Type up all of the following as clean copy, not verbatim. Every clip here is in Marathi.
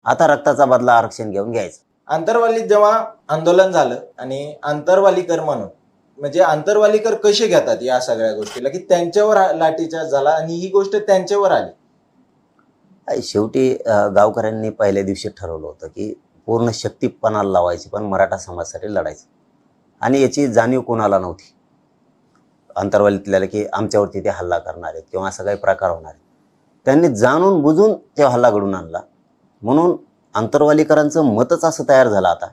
आता रक्ताचा बदला आरक्षण घेऊन घ्यायचं. आंतरवालीत जेव्हा आंदोलन झालं आणि आंतरवालीकर म्हणून म्हणजे आंतरवालीकर कसे घेतात या सगळ्या गोष्टीला की त्यांच्यावर लाठीचार्ज झाला आणि ही गोष्ट त्यांच्यावर आली? शेवटी गावकऱ्यांनी पहिल्या दिवशी ठरवलं होतं की पूर्ण शक्ती पणाला लावायची, पण मराठा समाजासाठी लढायचं. आणि याची जाणीव कोणाला नव्हती आंतरवालीतल्याला की आमच्यावरती ते हल्ला करणार आहेत किंवा असा काही प्रकार होणार आहे. त्यांनी जाणून बुजून ते हल्ला घडून आणला. म्हणून आंतरवालीकरांचं मतच असं तयार झालं, आता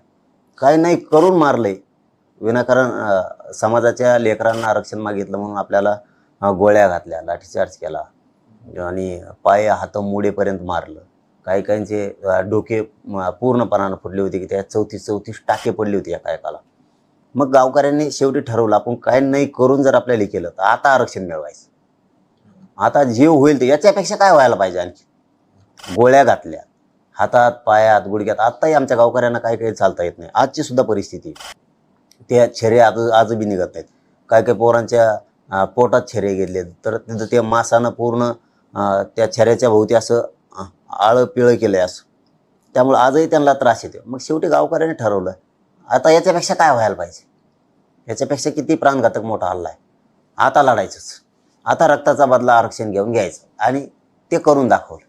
काय नाही करून मारलंय विनाकारण. समाजाच्या लेकरांना आरक्षण मागितलं म्हणून आपल्याला गोळ्या घातल्या, लाठीचार्ज केला आणि पाय हात मुडेपर्यंत मारलं. काही काहींचे डोके पूर्णपणानं फुटले होते की त्या 34 टाके पडले होते एका एकाला. मग गावकऱ्यांनी शेवटी ठरवलं आपण काय नाही करून जर आपल्याला केलं तर आता आरक्षण मिळवायचं. आता जे होईल ते याच्यापेक्षा काय व्हायला पाहिजे. आणखी गोळ्या घातल्या हातात, पायात, गुडघ्यात. आत्ताही आमच्या गावकऱ्यांना काही काही चालता येत नाही. आजची सुद्धा परिस्थिती, त्या छेरे आजही निघत नाहीत. काय काय पोरांच्या पोटात छेरे गेले तर तिथं ते मासानं पूर्ण त्या छेऱ्याच्या भोवती असं आळं पिळं केलं आहे असं. त्यामुळे आजही त्यांना त्रास येतो. मग शेवटी गावकऱ्यांनी ठरवलं आता याच्यापेक्षा काय व्हायला पाहिजे, याच्यापेक्षा किती प्राणघातक मोठा हल्ला आहे, आता लढायचंच. आता रक्ताचा बदला आरक्षण घेऊन घ्यायचं आणि ते करून दाखवलं.